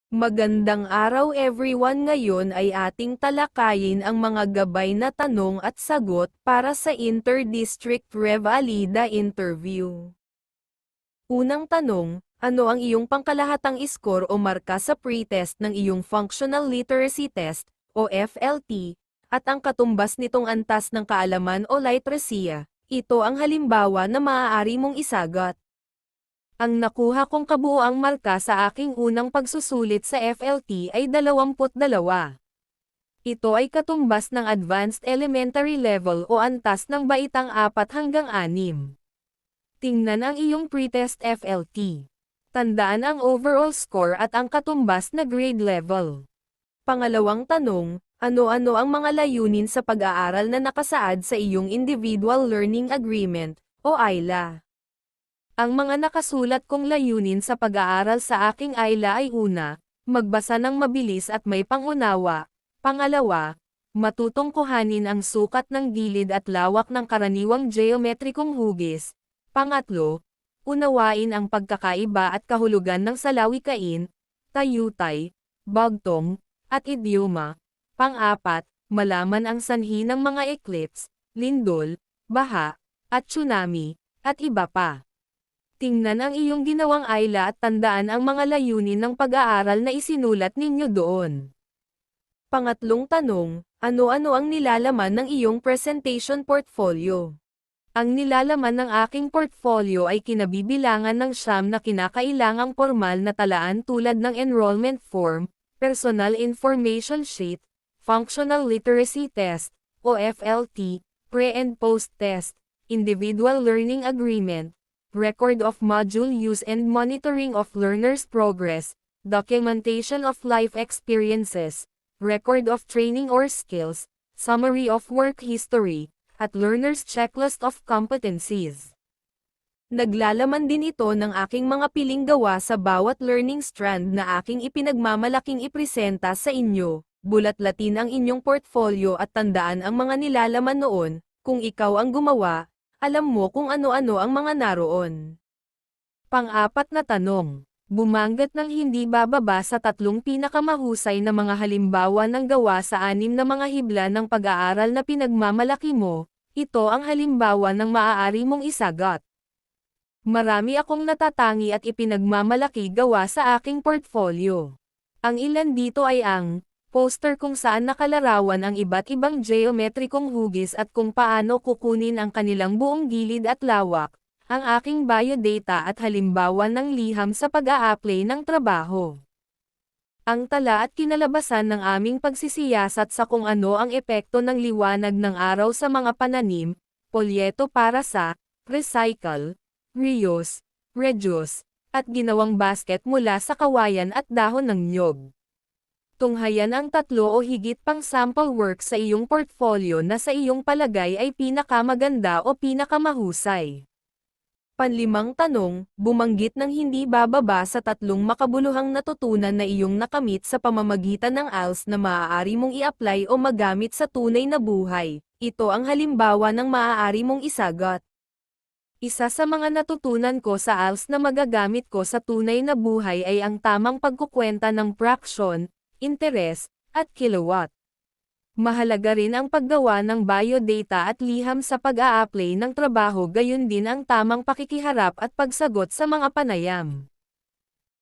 Magandang araw everyone, ngayon ay ating talakayin ang mga gabay na tanong at sagot para sa Inter-District Rev Alida interview. Unang tanong, ano ang iyong pangkalahatang score o marka sa pre-test ng iyong Functional Literacy Test, o FLT, at ang katumbas nitong antas ng kaalaman o literacia? Ito ang halimbawa na maaari mong isagot. Ang nakuha kong kabuuang marka sa aking unang pagsusulit sa FLT ay 22. Ito ay katumbas ng Advanced Elementary Level o antas ng baitang 4 hanggang 6. Tingnan ang iyong pretest FLT. Tandaan ang overall score at ang katumbas na grade level. Pangalawang tanong, ano-ano ang mga layunin sa pag-aaral na nakasaad sa iyong Individual Learning Agreement, o ILA? Ang mga nakasulat kong layunin sa pag-aaral sa aking ILA ay una, magbasa ng mabilis at may pangunawa. Pangalawa, matutong kuhanin ang sukat ng gilid at lawak ng karaniwang geometrikong hugis. Pangatlo, unawain ang pagkakaiba at kahulugan ng salawikain, tayutay, bagtong, at idioma. Pang-apat, malaman ang sanhi ng mga eclipse, lindol, baha, at tsunami, at iba pa. Tingnan ang iyong ginawang ILA at tandaan ang mga layunin ng pag-aaral na isinulat ninyo doon. Pangatlong tanong, ano-ano ang nilalaman ng iyong presentation portfolio? Ang nilalaman ng aking portfolio ay kinabibilangan ng siyam na kinakailangang formal na talaan tulad ng enrollment form, personal information sheet, functional literacy test, o FLT, pre- and post-test, individual learning agreement, record of module use and monitoring of learners' progress, documentation of life experiences, record of training or skills, summary of work history, at learners' checklist of competencies. Naglalaman din ito ng aking mga piling gawa sa bawat learning strand na aking ipinagmamalaking ipresenta sa inyo. Bulat-latin ang inyong portfolio at tandaan ang mga nilalaman noon. Kung ikaw ang gumawa, alam mo kung ano-ano ang mga naroon. Pang-apat na tanong. Bumanggat ng hindi bababa sa 3 pinakamahusay na mga halimbawa ng gawa sa 6 na mga hibla ng pag-aaral na pinagmamalaki mo. Ito ang halimbawa ng maaari mong isagot. Marami akong natatangi at ipinagmamalaki gawa sa aking portfolio. Ang ilan dito ay ang poster kung saan nakalarawan ang iba't ibang geometrikong hugis at kung paano kukunin ang kanilang buong gilid at lawak, ang aking biodata at halimbawa ng liham sa pag-a-apply ng trabaho. Ang tala at kinalabasan ng aming pagsisiyasat sa kung ano ang epekto ng liwanag ng araw sa mga pananim, polyeto para sa recycle, reuse, reduce, at ginawang basket mula sa kawayan at dahon ng niyog. Tunghayan ang 3 o higit pang sample work sa iyong portfolio na sa iyong palagay ay pinakamaganda o pinakamahusay. Panlimang tanong, bumanggit ng hindi bababa sa 3 makabuluhang natutunan na iyong nakamit sa pamamagitan ng ALS na maaari mong i-apply o magamit sa tunay na buhay. Ito ang halimbawa ng maaari mong isagot. Isa sa mga natutunan ko sa ALS na magagamit ko sa tunay na buhay ay ang tamang pagkukwenta ng fraction, interes, at kilowatt. Mahalaga rin ang paggawa ng biodata at liham sa pag-a-apply ng trabaho, gayon din ang tamang pakikiharap at pagsagot sa mga panayam.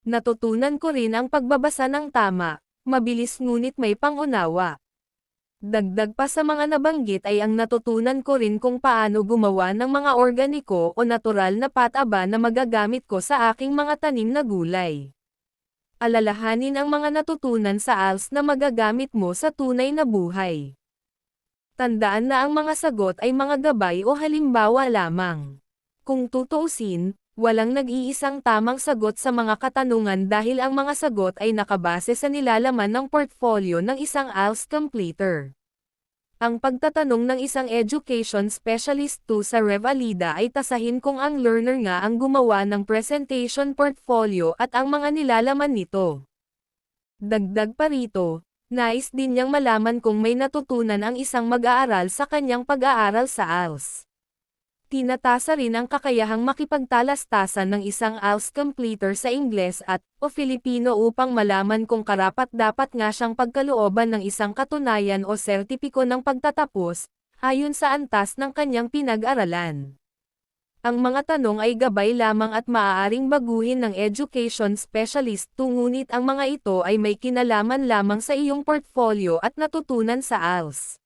Natutunan ko rin ang pagbabasa ng tama, mabilis ngunit may pangunawa. Dagdag pa sa mga nabanggit ay ang natutunan ko rin kung paano gumawa ng mga organiko o natural na pataba na magagamit ko sa aking mga tanim na gulay. Alalahanin ang mga natutunan sa ALS na magagamit mo sa tunay na buhay. Tandaan na ang mga sagot ay mga gabay o halimbawa lamang. Kung tutuusin, walang nag-iisang tamang sagot sa mga katanungan dahil ang mga sagot ay nakabase sa nilalaman ng portfolio ng isang ALS completer. Ang pagtatanong ng isang education specialist sa Rev Alida ay tasahin kung ang learner nga ang gumawa ng presentation portfolio at ang mga nilalaman nito. Dagdag pa rito, nais din niyang malaman kung may natutunan ang isang mag-aaral sa kanyang pag-aaral sa ALS. Tinatasa rin ang kakayahang makipagtalastasan ng isang IELTS completer sa Ingles at o Filipino upang malaman kung karapat-dapat nga siyang pagkalooban ng isang katunayan o sertipiko ng pagtatapos, ayon sa antas ng kanyang pinag-aralan. Ang mga tanong ay gabay lamang at maaaring baguhin ng education specialist, ngunit ang mga ito ay may kinalaman lamang sa iyong portfolio at natutunan sa IELTS.